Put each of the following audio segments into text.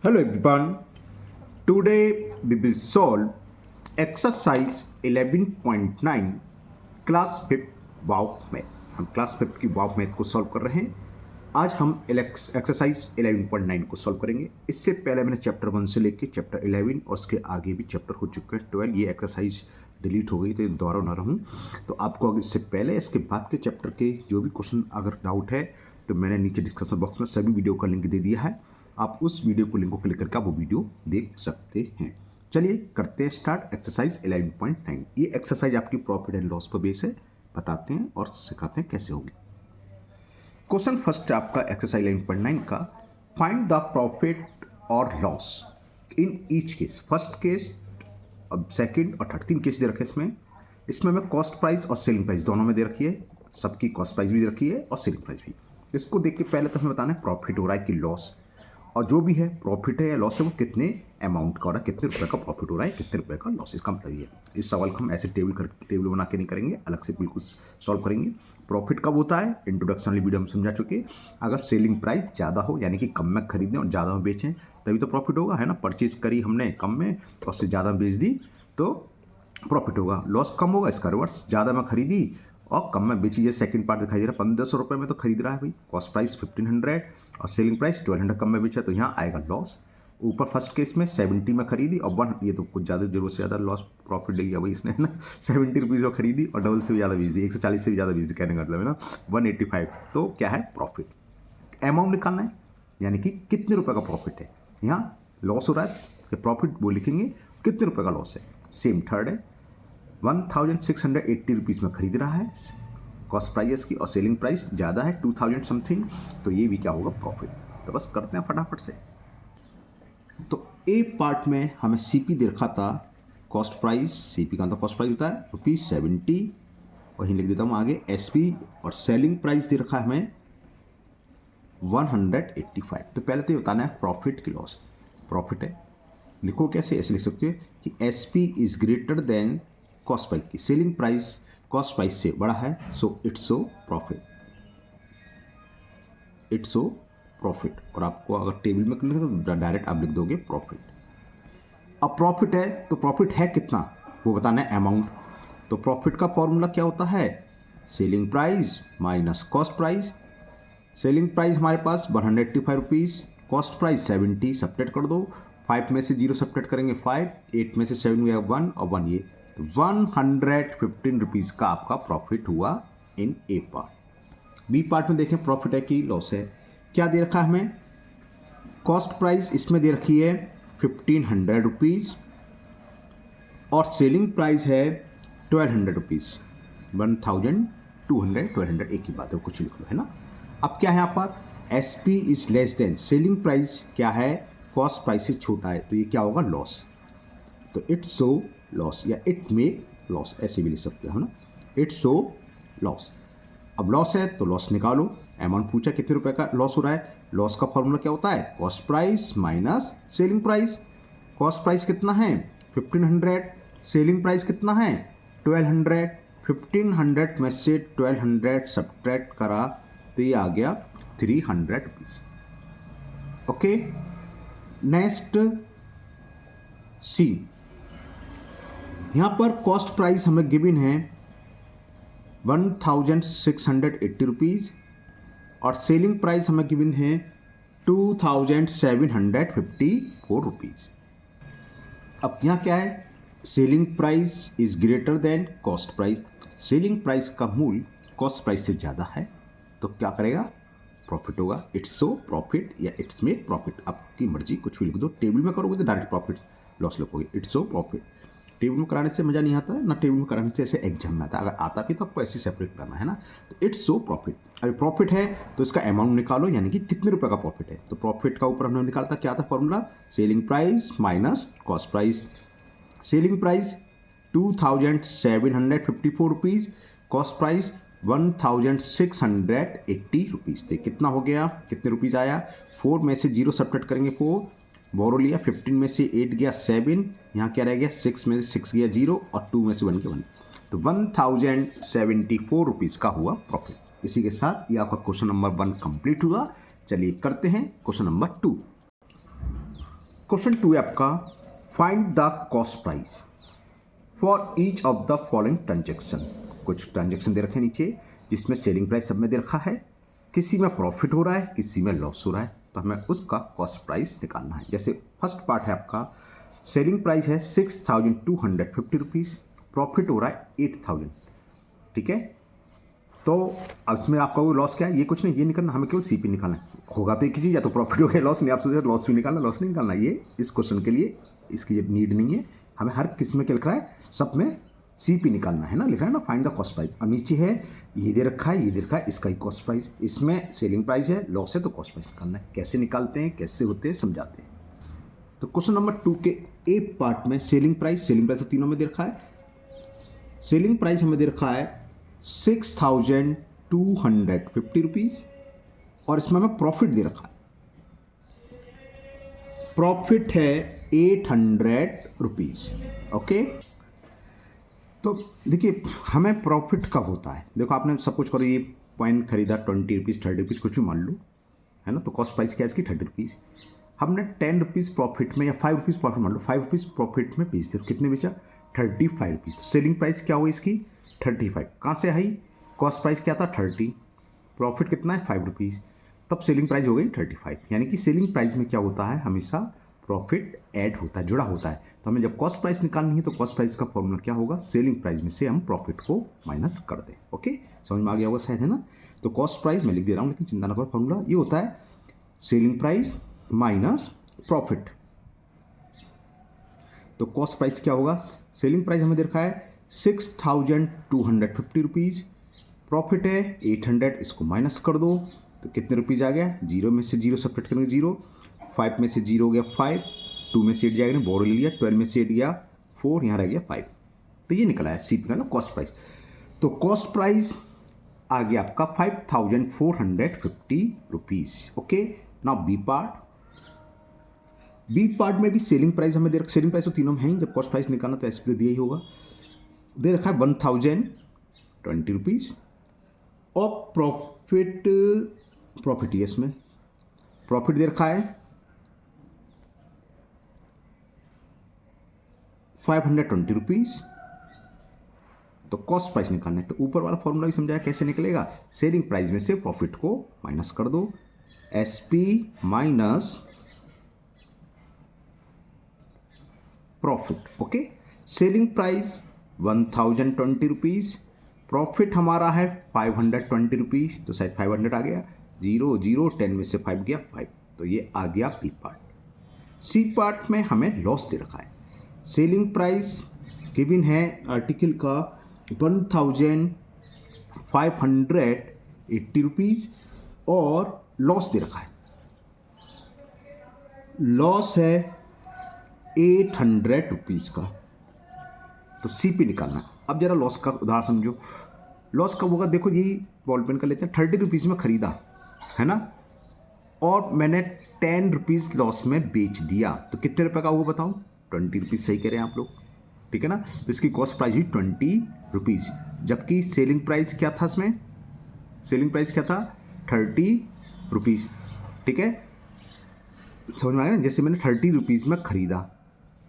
Hello everyone. Today we will solve exercise 11.9 class 5 wow math. हम class 5 की वाव math को solve कर रहे हैं। आज हम एक्सरसाइज 11.9 को सॉल्व करेंगे। इससे पहले मैंने चैप्टर 1 से लेके चैप्टर 11 और उसके आगे भी चैप्टर हो चुके हैं 12। ये एक्सरसाइज डिलीट हो गई तो दोबारा ना रहूँ, तो आपको अगर इससे पहले इसके बाद के चैप्टर के जो भी क्वेश्चन अगर डाउट है तो मैंने नीचे डिस्क्रिप्शन बॉक्स में सभी वीडियो का लिंक दे दिया है। आप उस वीडियो को लिंक को क्लिक करके आप वो वीडियो देख सकते हैं। चलिए करते हैं स्टार्ट एक्सरसाइज 11.9। ये एक्सरसाइज आपकी प्रॉफिट एंड लॉस पर बेस है, बताते हैं और सिखाते हैं कैसे होगी। क्वेश्चन फर्स्ट आपका एक्सरसाइज 11.9 का, फाइंड द प्रॉफिट और loss in each case. First case, अब सेकंड और थर्ड, 3 केस दे रखे इसमें। इसमें हमें कॉस्ट प्राइस और सेलिंग प्राइस दोनों में दे रखी है, सबकी कॉस्ट प्राइस भी दे रखी है और सेलिंग प्राइस भी। इसको देख के पहले तो हमें बताना है प्रॉफिट हो रहा है कि लॉस, और जो भी है प्रॉफिट है या लॉस है वो कितने अमाउंट का हो रहा है, कितने रुपए का प्रॉफिट हो रहा है, कितने रुपए का लॉस। इसका मतलब ये है। इस सवाल को हम ऐसे टेबल बना के नहीं करेंगे, अलग से बिल्कुल सॉल्व करेंगे। प्रॉफिट कब होता है, इंट्रोडक्शन वाली वीडियो हम समझा चुके। अगर सेलिंग प्राइस ज़्यादा हो यानी कि कम में खरीदें और ज़्यादा में बेचें तभी तो प्रॉफिट होगा, है ना। परचेज करी हमने कम में और उससे ज़्यादा बेच दी तो प्रॉफिट होगा। लॉस कम होगा, इसका रिवर्स, ज़्यादा में खरीदी और कम में बेची। जैसे सेकंड पार्ट दिखाई दे रहा है, 1500 रुपये में तो खरीद रहा है भाई, कॉस्ट प्राइस 1500 और सेलिंग प्राइस 1200 कम में बेचा, तो यहाँ आएगा लॉस। ऊपर फर्स्ट केस में 70 में खरीदी और 1, ये तो कुछ ज़्यादा जरूरत से ज़्यादा लॉस प्रॉफिट ले लिया भाई इसने, है ना। 70 रुपीज़ में खरीदी और डबल से भी ज़्यादा बेच दी, 140 से भी ज़्यादा बेच दी, कहने का मतलब है ना 185। तो क्या है, प्रॉफिट। अमाउंट निकालना है यानी कि कितने रुपए का प्रॉफिट है। यहाँ लॉस हो रहा है तो प्रॉफिट वो लिखेंगे कितने रुपए का लॉस है। सेम थर्ड है, 1680 रुपीज़ में खरीद रहा है, कॉस्ट प्राइस की और सेलिंग प्राइस ज़्यादा है 2000 समथिंग, तो ये भी क्या होगा, प्रॉफिट। तो बस करते हैं फटाफट से। तो ए पार्ट में हमें सीपी दे रखा था, कॉस्ट प्राइस, सीपी का मतलब कॉस्ट प्राइस होता है ₹70, और यहीं लिख देता हूँ आगे एसपी, और सेलिंग प्राइस दे रखा है हमें 185। तो पहले तो ये बताना है प्रॉफिट की लॉस। प्रॉफिट है, लिखो कैसे, ऐसे लिख सकते हो कि S P is greater then cost price की, सेलिंग प्राइस कॉस्ट प्राइस से बड़ा है, so it's so profit, it's so profit. और आपको अगर टेबल में करना है तो डायरेक्ट आप लिख दोगे प्रॉफिट। अब प्रॉफिट है तो प्रॉफिट है कितना वो बताना है, अमाउंट। तो प्रॉफिट का फॉर्मूला क्या होता है, selling price minus cost price. Selling price हमारे पास 185 रुपीज़, कॉस्ट प्राइस 70, सब्ट्रैक्ट कर दो, 5 में से 0 सब्ट्रैक्ट करेंगे 5, 8 में से 7 गया 1 और 1 ये, तो 115 रुपीज़ का आपका प्रॉफिट हुआ इन ए पार्ट। बी पार्ट में देखें प्रॉफिट है कि लॉस है। क्या दे रखा है हमें, कॉस्ट प्राइस इसमें दे रखी है 1500 रुपीज़ और सेलिंग प्राइस है 1200 रुपीज़, 1200, 1200 एक ही बात है, कुछ लिख लो, है ना। अब क्या है यहाँ पर, S P is less than, selling price क्या है, कॉस्ट प्राइस से छोटा है, तो ये क्या होगा, लॉस। तो इट्स सो लॉस या इट मेक लॉस, ऐसे भी लिख सकते हो ना, इट्स सो लॉस। अब लॉस है तो लॉस निकालो, अमाउंट पूछा कितने रुपए का लॉस हो रहा है। लॉस का फॉर्मूला क्या होता है, cost price minus selling price. Cost price कितना है 1500, सेलिंग प्राइस कितना है 1200, 1500 में से 1200 सब्ट्रैक्ट करा तो ये आ गया 300 रुपीज़। ओके, नेक्स्ट सी, यहाँ पर कॉस्ट प्राइस हमें गिवन है 1680 रुपीज़ और सेलिंग प्राइस हमें गिवन है 2754 रुपीज़। अब यहाँ क्या है, selling price is greater then cost price, selling price का मूल्य कॉस्ट प्राइस से ज़्यादा है, तो क्या करेगा, प्रॉफिट होगा, इट्स सो प्रॉफिट या इट्स मेक प्रॉफिट, आपकी मर्जी कुछ भी लिख दो। टेबल में करोगे तो डायरेक्ट प्रॉफिट लॉस लिखोगे, इट्स सो प्रॉफिट। टेबल में कराने से मज़ा नहीं आता है ना, टेबल में कराने से ऐसे एग्जाम में आता है, अगर आता भी तो आपको ऐसे सेपरेट करना है ना। तो इट्स सो प्रॉफिट, अगर प्रॉफिट है तो इसका अमाउंट निकालो यानी कि कितने रुपए का प्रॉफिट है। तो प्रॉफिट का ऊपर हमने निकालता क्या था formula, selling price minus cost price. Selling price 2754 rupees, cost price 1680 rupees. तो कितना हो गया, कितने रुपीज़ आया, 4 में से 0 सब्ट्रैक्ट करेंगे 4, बोरो लिया, 15 में से 8 गया 7, यहाँ क्या रह गया 6 में से 6 गया 0 और 2 में से 1 गया 1, तो 1074 रुपीज़ का हुआ प्रॉफिट। इसी के साथ ये आपका क्वेश्चन नंबर 1 कंप्लीट हुआ। चलिए करते हैं क्वेश्चन नंबर 2। क्वेश्चन 2 है आपका, find the cost price for each of the following transaction. कुछ ट्रांजेक्शन दे रखे हैं नीचे, जिसमें सेलिंग प्राइस सब में दे रखा है, किसी में प्रॉफिट हो रहा है, किसी में लॉस हो रहा है, तो हमें उसका कॉस्ट प्राइस निकालना है। जैसे फर्स्ट पार्ट है आपका, सेलिंग प्राइस है 6250 रुपीज़, प्रॉफिट हो रहा है 8000, ठीक है। तो अब इसमें आपका वो लॉस क्या है, ये कुछ नहीं, ये निकालना, हमें केवल सीपी निकालना है। होगा तो एक ही चीज़, या तो प्रॉफिट हो गया, लॉस नहीं, आप सोचे लॉस भी निकालना, लॉस नहीं निकालना, ये इस क्वेश्चन के लिए इसकी ये नीड नहीं है। हमें हर किस में क्या लिख रहा है, सब में सीपी निकालना है ना, लिख रहा है ना फाइंड द कॉस्ट प्राइस। और नीचे है ये दे रखा है, ये दे रखा है, इसका ही कॉस्ट प्राइस, इसमें सेलिंग प्राइस है, लॉस है, तो कॉस्ट प्राइस निकालना है। कैसे निकालते हैं, कैसे होते हैं, समझाते हैं। तो क्वेश्चन नंबर 2 के ए पार्ट में सेलिंग प्राइस तो तीनों में दे रखा है। सेलिंग प्राइस हमें दे रखा है 6250 रुपीज़, और इसमें हमें प्रॉफिट दे रखा है, प्रॉफिट है 800 रुपीज़। ओके, तो देखिए हमें प्रॉफिट कब होता है, देखो आपने सब कुछ करो, ये पॉइंट खरीदा 20 रुपीज़ 30 रुपीज़ कुछ भी मान लो, है ना, तो कॉस्ट प्राइस क्या है इसकी 30 रुपीज़। हमने 10 रुपीज़ प्रॉफिट में या 5 रुपीज़ प्रॉफिट मान लो, 5 रुपीज़ प्रॉफिट में बेच दिया, तो कितने बेचा, 35 रुपीज़। तो सेलिंग प्राइस क्या हुई इसकी 35। कहाँ से आई, कॉस्ट प्राइस क्या था 30, प्रॉफिट कितना है 5 रुपीज़, तब सेलिंग प्राइस हो गई 35। यानी कि सेलिंग प्राइस में क्या होता है, हमेशा प्रॉफिट ऐड होता है, जुड़ा होता है। तो हमें जब कॉस्ट प्राइस निकालनी है तो कॉस्ट प्राइस का फॉर्मूला क्या होगा, सेलिंग प्राइस में से हम प्रॉफिट को माइनस कर दें। ओके, समझ में आ गया होगा शायद, है ना। तो कॉस्ट प्राइस मैं लिख दे रहा हूँ, लेकिन चिंता ना करो, फॉर्मूला ये होता है सेलिंग प्राइस माइनस प्रॉफिट। तो कॉस्ट प्राइस क्या होगा, सेलिंग प्राइस हमें दे रखा है 6250 रुपीज़, प्रॉफिट है 800, इसको माइनस कर दो तो कितने रुपीज़ आ गया, जीरो में से जीरो सब्ट्रैक्ट करेंगे, जीरो, 5 में से जीरो हो गया 5, 2 में से 8 जाएगा, बोरो ले लिया, 12 में से 8 गया 4, यहाँ रह गया 5। तो ये निकला है सीपी का ना कॉस्ट प्राइस। तो कॉस्ट प्राइस आ गया आपका 5450 rupees. Okay, now B part. B part में भी सेलिंग प्राइस हमें दे रखा, सेलिंग प्राइस तो तीनों में है ही, जब कॉस्ट प्राइस निकालना तो ऐसे दिया ही होगा, दे रखा है 1020 रुपीज़, और प्रॉफिट ये इसमें प्रॉफिट दे रखा है 520 रुपीज़। तो कॉस्ट प्राइस निकालना है, तो ऊपर वाला फॉर्मूला भी समझाया कैसे निकलेगा, सेलिंग प्राइस में से प्रॉफिट को माइनस कर दो, SP minus profit. Okay, selling price 1020 rupees, profit हमारा है 520 रुपीज़, तो शायद 500 आ गया, 0 0 10 में से 5 गया 5, तो ये आ गया बी पार्ट। सी पार्ट में हमें लॉस दे रखा है, सेलिंग प्राइस गिवन है आर्टिकल का 1580 रुपीज़, और लॉस दे रखा है, लॉस है 800 रुपीज़ का। तो सीपी निकालना। अब जरा लॉस का उदाहरण समझो, लॉस कब होगा, देखो यही बॉल पेन का लेते हैं, 30 रुपीज़ में ख़रीदा है ना, और मैंने 10 रुपीज़ लॉस में बेच दिया, तो कितने रुपए का होगा बताओ, 20 रुपीज़, सही कह रहे हैं आप लोग, ठीक है ना। तो इसकी कॉस्ट प्राइस हुई 20 रुपीज़, जबकि सेलिंग प्राइस क्या था, इसमें सेलिंग प्राइस क्या था 30 रुपीज़, ठीक है, समझ में आ गया ना। जैसे मैंने 30 रुपीज़ में ख़रीदा,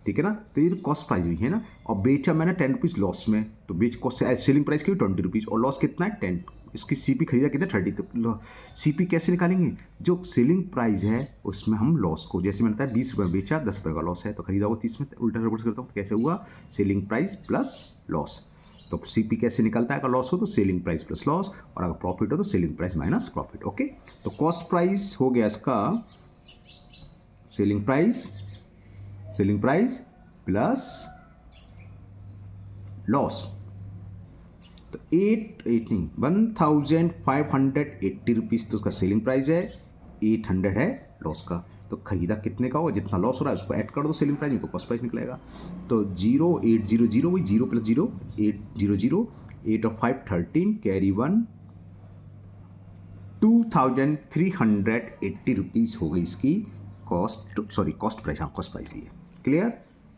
ठीक है ना, तो ये तो कॉस्ट प्राइस हुई है ना, और बेचा मैंने 10 रुपीज़ लॉस में, तो बेच कॉस्ट सेलिंग प्राइस की 20 रुपीज़, और लॉस कितना है 10, इसकी सीपी खरीदा कितना 30। तो सीपी कैसे निकालेंगे, जो सेलिंग प्राइस है उसमें हम लॉस को, जैसे मैंने बताया 20 रुपये बेचा, 10 रुपये का लॉस है, तो खरीदा हुआ 30 में, उल्टा रिवर्स करता हूँ तो कैसे हुआ, सेलिंग प्राइस प्लस लॉस। तो सीपी कैसे निकलता है, अगर लॉस हो तो सेलिंग प्राइस प्लस लॉस, और अगर प्रॉफिट हो तो selling price minus profit. Okay, तो कॉस्ट प्राइस हो गया इसका सेलिंग प्राइस प्लस लॉस, तो 1580 रुपीज़ तो उसका सेलिंग प्राइस है, 800 है लॉस का। तो खरीदा कितने का होगा, जितना लॉस हो रहा है उसको ऐड कर दो सेलिंग प्राइस में, तो कॉस्ट प्राइस निकलेगा। तो 0800 वही 0 + 0 800, 8 और 5 13, कैरी 1, 2380 रुपीज़ हो गई इसकी कॉस्ट प्राइस, हाँ कॉस्ट प्राइस ये क्लियर।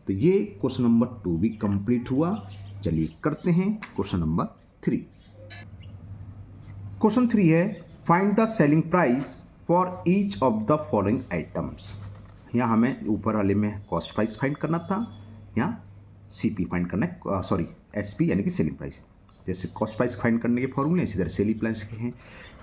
तो ये क्वेश्चन नंबर 2 भी कंप्लीट हुआ। चलिए करते हैं क्वेश्चन नंबर 3। क्वेश्चन 3 है, find the selling price for each of the following items. यहाँ हमें ऊपर वाले में कॉस्ट प्राइस फाइंड करना था, यहाँ सीपी फाइंड करना है, सॉरी एसपी यानी कि सेलिंग प्राइस। जैसे कॉस्ट प्राइस फाइंड करने के फॉर्मूले इसी तरह सेलिंग प्राइस के हैं।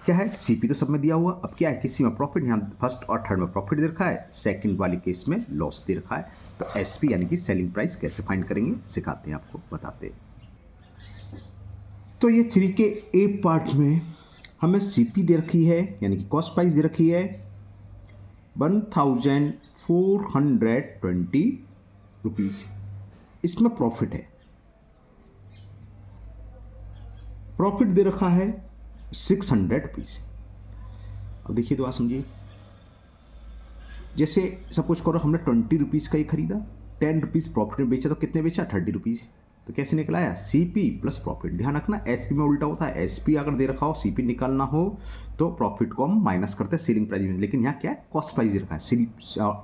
क्या है, सीपी तो सब में दिया हुआ, अब क्या है किसी में प्रॉफिट, यहाँ फर्स्ट और थर्ड में प्रॉफिट दे रखा है, सेकंड वाले केस में लॉस दे रखा है। तो एसपी यानी कि सेलिंग प्राइस कैसे फाइंड करेंगे सिखाते हैं आपको, बताते हैं। तो ये 3 के ए पार्ट में हमें सीपी दे रखी है यानी कि कॉस्ट प्राइस दे रखी है 1420 रुपीज़। इसमें प्रॉफिट है, प्रॉफिट दे रखा है 600 रुपीज़। अब देखिए तो आप समझिए, जैसे सपोज करो हमने 20 रुपीज़ का ही खरीदा, 10 रुपीज़ प्रॉफिट में बेचा, तो कितने बेचा 30 रुपीज़। तो कैसे निकला आया, सीपी प्लस प्रॉफिट। ध्यान रखना एसपी में उल्टा होता है, एसपी अगर दे रखा हो सीपी निकालना हो तो प्रॉफिट को हम माइनस करते हैं सेलिंग प्राइस में, लेकिन यहाँ क्या है कॉस्ट प्राइस दे रखा है,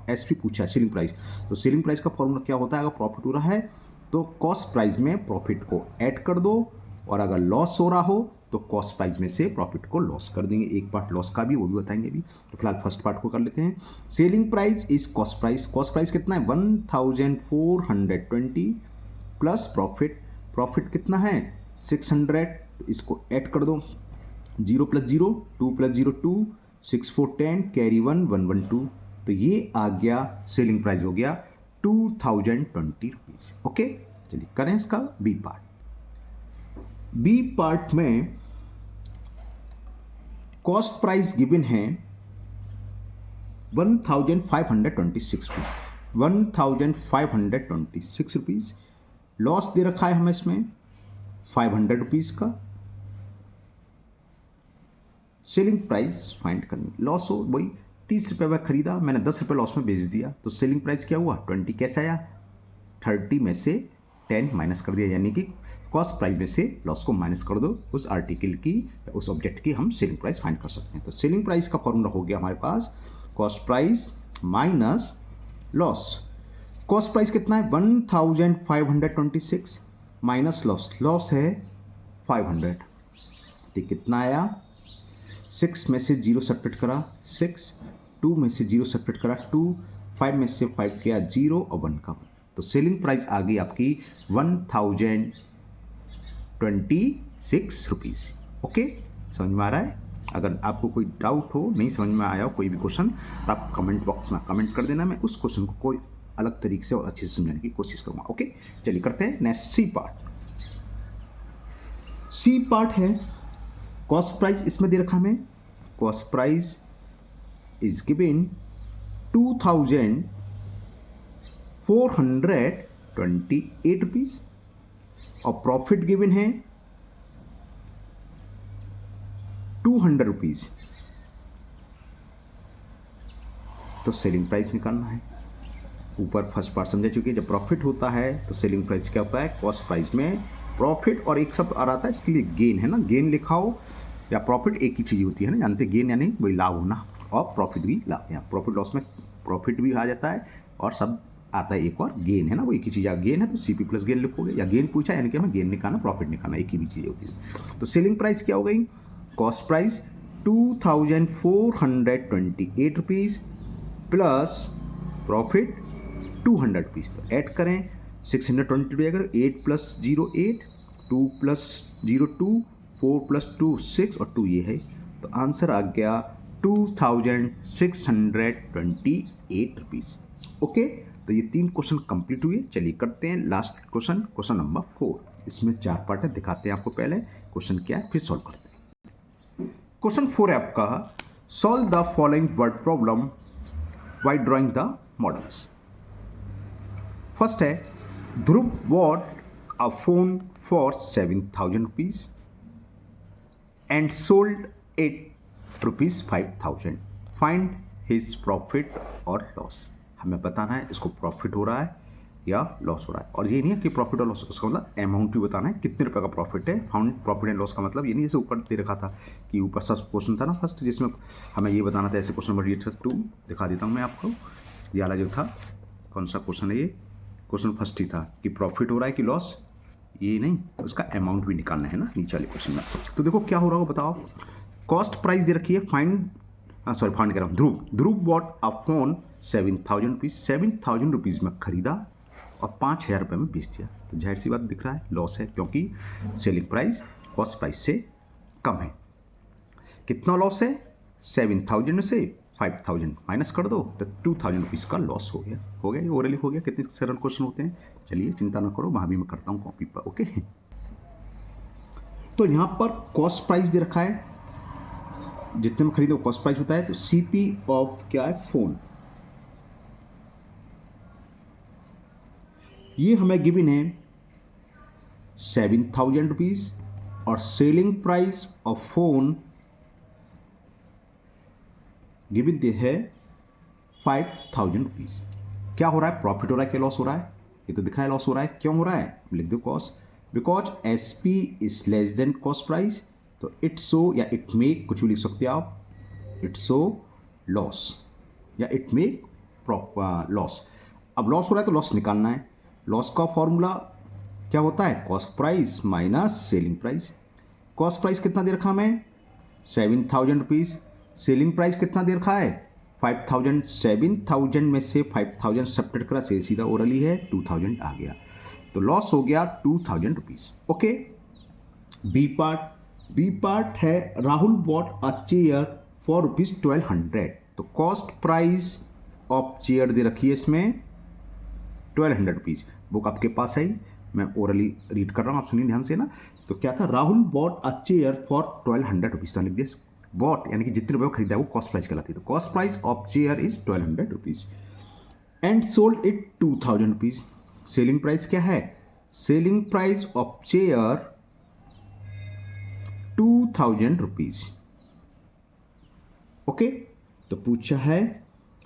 एसपी पूछा है सेलिंग प्राइस। तो सेलिंग प्राइस का फॉर्मूला क्या होता है, अगर प्रॉफिट हो रहा है तो कॉस्ट प्राइस में प्रॉफिट को ऐड कर दो, और अगर लॉस हो रहा हो तो कॉस्ट प्राइस में से प्रॉफिट को लॉस कर देंगे। एक पार्ट लॉस का भी, वो भी बताएंगे अभी। तो फिलहाल फर्स्ट पार्ट को कर लेते हैं। Selling price is cost price, cost price कितना है 1420 प्लस प्रॉफिट, प्रॉफिट कितना है 600, तो इसको ऐड कर दो, 0 प्लस 0 2 प्लस 0 2, 6 4 10, कैरी 1 1 1 2, तो ये आ गया सेलिंग प्राइस हो गया 2020 रुपीज़। ओके, चलिए करें इसका बी पार्ट। बी पार्ट में कॉस्ट प्राइस गिवन है 1526 रुपीज़, 1526 रुपीज़। लॉस दे रखा है हमें इसमें 500 रुपीज़ का। सेलिंग प्राइस फाइंड करनी, लॉस हो वही 30 रुपये में खरीदा, मैंने 10 रुपये लॉस में बेच दिया, तो सेलिंग प्राइस क्या हुआ 20। कैसे आया, 30 में से 10 माइनस कर दिया, यानी कि कॉस्ट प्राइस में से लॉस को माइनस कर दो, उस आर्टिकल की या उस ऑब्जेक्ट की हम सेलिंग प्राइस फाइंड कर सकते हैं। तो सेलिंग प्राइस का फॉर्मूला हो गया हमारे पास cost price minus loss. Cost price कितना है 1526 माइनस लॉस, लॉस है 500, तो कितना आया 6 में से 0 सब्ट्रैक्ट करा 6, 2 में से 0 सब्ट्रैक्ट करा 2, 5 में से 5 किया 0 और 1 का, तो सेलिंग प्राइस आ गई आपकी 1026 रुपीज़। ओके, समझ में आ रहा है। अगर आपको कोई डाउट हो, नहीं समझ में आया हो कोई भी क्वेश्चन, तो आप कमेंट बॉक्स में कमेंट कर देना, मैं उस क्वेश्चन को कोई अलग तरीके से और अच्छे से समझाने की कोशिश करूँगा। ओके, चलिए करते हैं next C part. C part है कॉस्ट प्राइस, इसमें दे रखा हमें cost price is given 2428 rupees, और प्रॉफिट गिवन है 200 रुपीज़। तो सेलिंग प्राइस निकालना है। ऊपर फर्स्ट पार्ट समझा चुके, जब प्रॉफिट होता है तो सेलिंग प्राइस क्या होता है, कॉस्ट प्राइस में प्रॉफिट और एक शब्द आ रहा था इसके लिए गेन है ना, गेन लिखाओ या प्रॉफिट एक ही चीज़ होती है ना, जानते गेन यानी वही लाभ होना, और प्रॉफिट भी लाभ, या प्रॉफिट लॉस में प्रॉफिट भी आ जाता है और सब आता है एक और गेन है ना, वो एक ही चीज़, गेन है तो सीपी प्लस गेन लिखोगे, या गेन पूछा यानी कि हमें गेन निकालना प्रॉफिट निकालना, एक ही भी चीज़ होती है। तो सेलिंग प्राइस क्या हो गई, cost price 2428 rupees plus profit 200 rupees. तो ऐड करें 620 अगर 8 प्लस 0 8, 2 प्लस 0 2, 4 प्लस 2 6 और 2 ये है, तो आंसर आ गया 2628 रुपीज़। ओके, तो ये 3 क्वेश्चन कंप्लीट हुए। चलिए करते हैं लास्ट क्वेश्चन, क्वेश्चन नंबर 4। इसमें 4 पार्ट है, दिखाते हैं आपको पहले क्वेश्चन क्या है, फिर सॉल्व करते हैं। क्वेश्चन 4 है आपका, solve the following word problem by drawing the models. First है Dhruv bought a phone for 7,000 rupees and sold it ₹5,000, find his profit और लॉस। हमें बताना है इसको प्रॉफिट हो रहा है या लॉस हो रहा है, और ये नहीं है कि प्रॉफिट और लॉस, उसका मतलब अमाउंट भी बताना है कितने रुपए का प्रॉफिट है। फाउंड प्रॉफिट एंड लॉस का मतलब ये नहीं जैसे ऊपर दे रखा था कि ऊपर सा क्वेश्चन था ना फर्स्ट, जिसमें हमें ये बताना था, ऐसे क्वेश्चन नंबर 2 दिखा देता हूँ मैं आपको। ये वाला जो था, कौन सा क्वेश्चन है ये, क्वेश्चन फर्स्ट ही था कि प्रॉफिट हो रहा है कि लॉस, ये नहीं, उसका अमाउंट भी निकालना है ना नीचे वाले क्वेश्चन में। तो देखो क्या हो रहा होगा बताओ, कॉस्ट प्राइस दे रखी है, फाइंड कह रहा हूँ, Dhruv bought a phone 7,000 rupees, 7,000 rupees में खरीदा और 5,000 रुपये में बेच दिया, तो जाहिर सी बात दिख रहा है लॉस है, क्योंकि सेलिंग प्राइस कॉस्ट प्राइस से कम है। कितना लॉस है? 7,000 में से 5,000 माइनस कर दो तो 2,000 रुपीज़ का लॉस हो गया। ये ओरली हो गया। कितने सरल क्वेश्चन होते हैं। चलिए चिंता ना करो, वहाँ भी मैं करता हूँ कॉपी पर। ओके, तो यहाँ पर कॉस्ट प्राइस दे रखा है, जितने में खरीदो कॉस्ट प्राइस होता है। तो सीपी ऑफ क्या है? फोन। ये हमें गिवन है 7,000 रुपीज़ और selling price of phone given दे है 5,000 रुपीज़। क्या हो रहा है? प्रॉफिट हो रहा है क्या लॉस हो रहा है? ये तो दिख रहा है लॉस हो रहा है। क्यों हो रहा है? लिख दो cost, because S P is less than cost price. तो इट शो या इट मेक, कुछ भी लिख सकते हो आप, इट शो लॉस या इट मेक लॉस। अब लॉस हो रहा है तो लॉस निकालना है। लॉस का फॉर्मूला क्या होता है? Cost price minus selling price. Cost price कितना दे रखा हमें? 7,000 रुपीज़। सेलिंग प्राइस कितना दे रखा है? 5,000। 7,000 में से 5,000 सब्ट्रैक्ट करा, सीधा ओरली है 2,000 आ गया, तो लॉस हो गया 2,000 रुपीज़। ओके, बी पार्ट है Rahul bought a chair for rupees 1,200। तो कॉस्ट प्राइस ऑफ चेयर दे रखी है इसमें 1,200 रुपीज़। बुक आपके पास है, मैं ओरली रीड कर रहा हूँ, आप सुनिए ध्यान से ना। तो क्या था? Rahul bought a chair for 1,200 rupees. तो लिख दिया बॉट यानी कि जितने रुपये खरीदा है वो कॉस्ट प्राइस कहलाती है। तो cost price of chair is 1,200 rupees and sold it 2,000 rupees. Selling price क्या है? Selling price of chair 2,000 rupees. Okay, तो पूछा है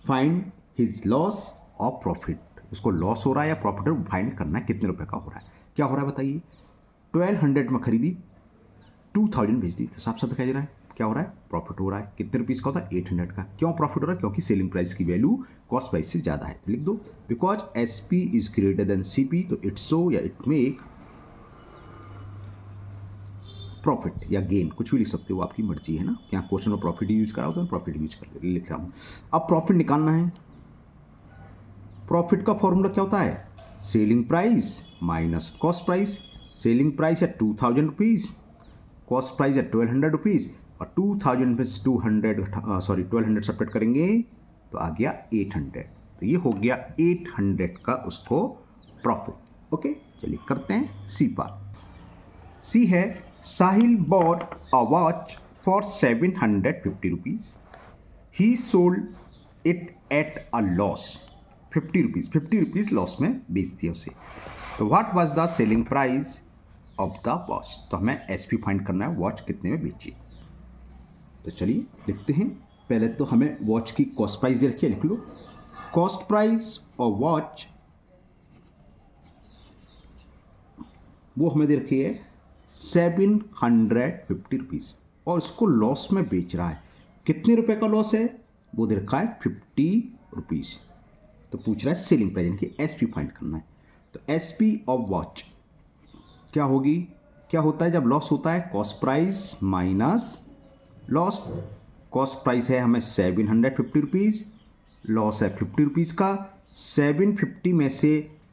फाइंड हिज लॉस और प्रॉफिट। उसको लॉस हो रहा है या प्रॉफिट है फाइंड करना है, कितने रुपए का हो रहा है। क्या हो रहा है बताइए? 1,200 में खरीदी, 2,000 भेज दी, तो साफ साफ दिखाई दे रहा है क्या हो रहा है? प्रॉफिट हो रहा है। कितने रुपीज़ का होता है? 800 का। क्यों प्रॉफिट हो रहा है? क्योंकि सेलिंग प्राइस की वैल्यू कॉस्ट प्राइस से ज़्यादा है। तो लिख दो because S P is greater than C P. तो इट शो या इट मेक प्रॉफिट या गेन, कुछ भी लिख सकते हो, आपकी मर्जी है ना। क्या क्वेश्चन में प्रॉफिट यूज करा हो तो मैं प्रॉफिट यूज कर लिख रहा हूँ। अब प्रॉफिट निकालना है। प्रॉफिट का फॉर्मूला क्या होता है? Selling price minus cost price. Selling price है 2,000 रुपीज़, कॉस्ट प्राइस है 1,200 रुपीज़, और 2,000 में 1,200 सब्ट्रैक्ट करेंगे तो आ गया 800। तो ये हो गया 800 का उसको प्रॉफिट। ओके, चलिए करते हैं सी पार्ट। सी है Sahil bought a watch for 750 rupees. He sold it at a loss 50 rupees. 50 rupees loss में बेच दिया उसे। तो what was the selling price of the watch. तो हमें एस पी फाइंड करना है, वॉच कितने में बेची। तो चलिए लिखते हैं। पहले तो हमें वॉच की कॉस्ट प्राइस दे रखी है, लिख लो। कॉस्ट प्राइस ऑफ वॉच वो हमें दे रखी है 750 रुपीज़ और इसको लॉस में बेच रहा है। कितने रुपए का लॉस है? वो दे रखा है 50 रुपीज़। तो पूछ रहा है सेलिंग प्राइस यानी कि एस पी फाइंड करना है। तो एस पी ऑफ वॉच क्या होगी? क्या होता है जब लॉस होता है? Cost price minus loss. Cost price है हमें 750 रुपीज़, लॉस है 50 रुपीज़ का। 750 में से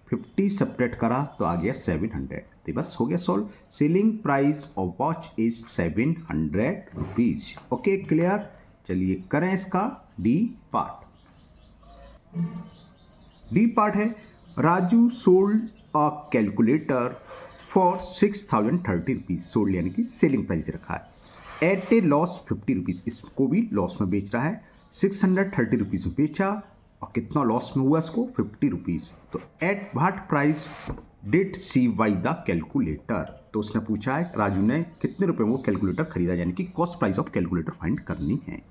50 सब्ट्रैक्ट करा तो आ गया 700। तो बस हो गया solve. Selling price of watch is 700 rupees. Okay, clear. चलिए करें इसका डी पार्ट। डी पार्ट है Raju sold a calculator for 6,030 rupees. Sold यानी कि सेलिंग प्राइस दे रखा है एट ए लॉस 50 रुपीज़। इसको भी लॉस में बेच रहा है। 630 रुपीज़ में बेचा और कितना लॉस में हुआ इसको? 50 रुपीज़। तो at what price did C buy the calculator. तो उसने पूछा है राजू ने कितने रुपए में वो कैलकुलेटर खरीदा, यानी कि cost price of calculator find करनी है।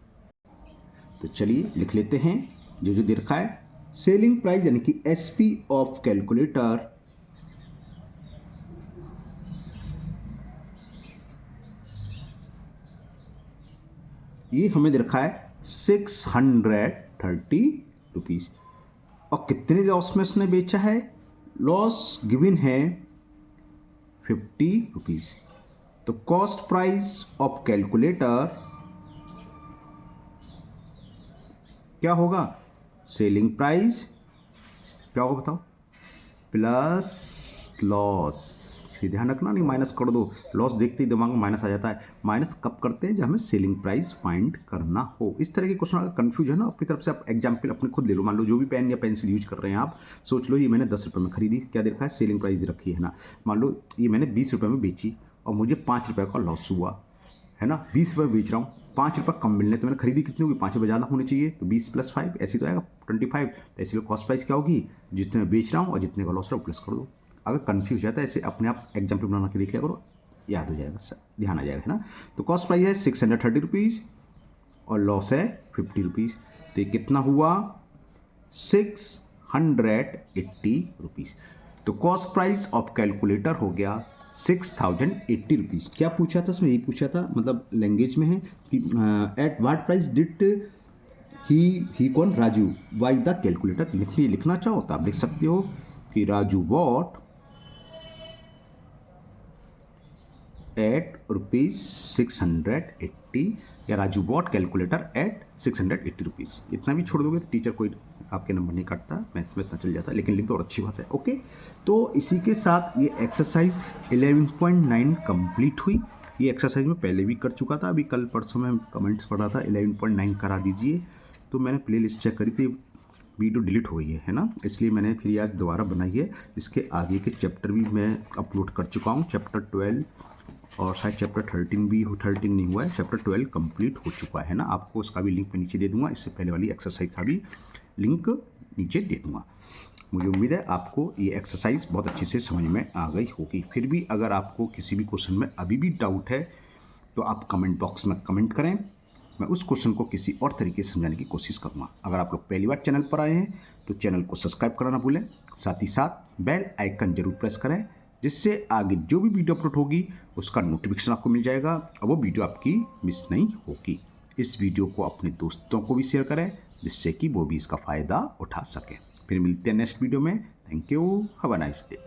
तो चलिए लिख लेते हैं जो जो दे रखा है। सेलिंग प्राइस यानी कि एस पी ऑफ कैलकुलेटर ये हमें दे रखा है 630 रुपीज़ और कितने लॉस में इसने बेचा है? लॉस गिवन है 50 रुपीज़। तो कॉस्ट प्राइस ऑफ कैलकुलेटर क्या होगा? सेलिंग प्राइस क्या होगा बताओ, प्लस लॉस। ये ध्यान रखना, नहीं माइनस कर दो, लॉस देखते ही दिमाग में माइनस आ जाता है। माइनस कब करते हैं, जब हमें सेलिंग प्राइस फाइंड करना हो। इस तरह के क्वेश्चन अगर कन्फ्यूज है ना, अपनी तरफ से आप एग्जाम्पल अपने खुद ले लो। मान लो जो भी पेन या पेंसिल यूज कर रहे हैं आप, सोच लो ये मैंने 10 रुपये में खरीदी, क्या देखा है, सेलिंग प्राइस रखी है ना। मान लो ये मैंने 20 रुपये में बेची और मुझे 5 रुपये का लॉस हुआ है ना। 20 रुपये बेच रहा हूँ, 5 रुपये कम मिलने, तो मैंने खरीदी कितनी होगी, 5 रुपये ज़्यादा होने चाहिए, तो 20 + 5 ऐसे तो आएगा 25। तो इसलिए कॉस्ट प्राइस क्या होगी, जितने में बेच रहा हूँ और जितने का लॉस रहा हूँ प्लस कर दो। अगर कन्फ्यूज जाता है ऐसे अपने आप एग्जाम्पल बना के देख लिया करो, याद हो जाएगा, ध्यान आ जाएगा, है ना। तो कॉस्ट प्राइस है 630 रुपीज़ और लॉस है 50 रुपीज़, तो ये कितना हुआ, 680 रुपीज़। तो कॉस्ट प्राइस ऑफ कैलकुलेटर हो गया 6080 रुपीज़। क्या पूछा था उसमें, यही पूछा था, मतलब लैंग्वेज में है कि eight what price did he कौन, राजू बाय द कैलकुलेटर। लिखना चाहो तो आप लिख सकते हो कि राजू बॉट एट ₹680 या Raju bought calculator at 680 rupees. इतना भी छोड़ दोगे तो टीचर कोई आपके नंबर नहीं काटता, मैथ्स में इतना चल जाता है, लेकिन लिख दो और अच्छी बात है। ओके, तो इसी के साथ ये एक्सरसाइज 11.9 कंप्लीट हुई। ये एक्सरसाइज मैं पहले भी कर चुका था, अभी कल परसों में कमेंट्स पढ़ा था 11.9 करा दीजिए, तो मैंने प्ले लिस्ट चेक करी थी, वीडियो डिलीट हो गई है ना, इसलिए मैंने फिर आज दोबारा बनाई है। इसके आगे के चैप्टर भी मैं अपलोड कर चुका हूँ, चैप्टर 12 और शायद चैप्टर 13 भी 13 नहीं हुआ है, चैप्टर 12 कंप्लीट हो चुका है ना। आपको उसका भी लिंक मैं नीचे दे दूंगा, इससे पहले वाली एक्सरसाइज का भी लिंक नीचे दे दूंगा। मुझे उम्मीद है आपको ये एक्सरसाइज बहुत अच्छे से समझ में आ गई होगी। फिर भी अगर आपको किसी भी क्वेश्चन में अभी भी डाउट है तो आप कमेंट बॉक्स में कमेंट करें, मैं उस क्वेश्चन को किसी और तरीके से समझाने की कोशिश करूँगा। अगर आप लोग पहली बार चैनल पर आए हैं तो चैनल को सब्सक्राइब करना ना भूलें, साथ ही साथ बेल आइकन जरूर प्रेस करें, जिससे आगे जो भी वीडियो अपलोड होगी उसका नोटिफिकेशन आपको मिल जाएगा और वो वीडियो आपकी मिस नहीं होगी। इस वीडियो को अपने दोस्तों को भी शेयर करें, जिससे कि वो भी इसका फ़ायदा उठा सकें। फिर मिलते हैं नेक्स्ट वीडियो में। Thank you, have a nice day.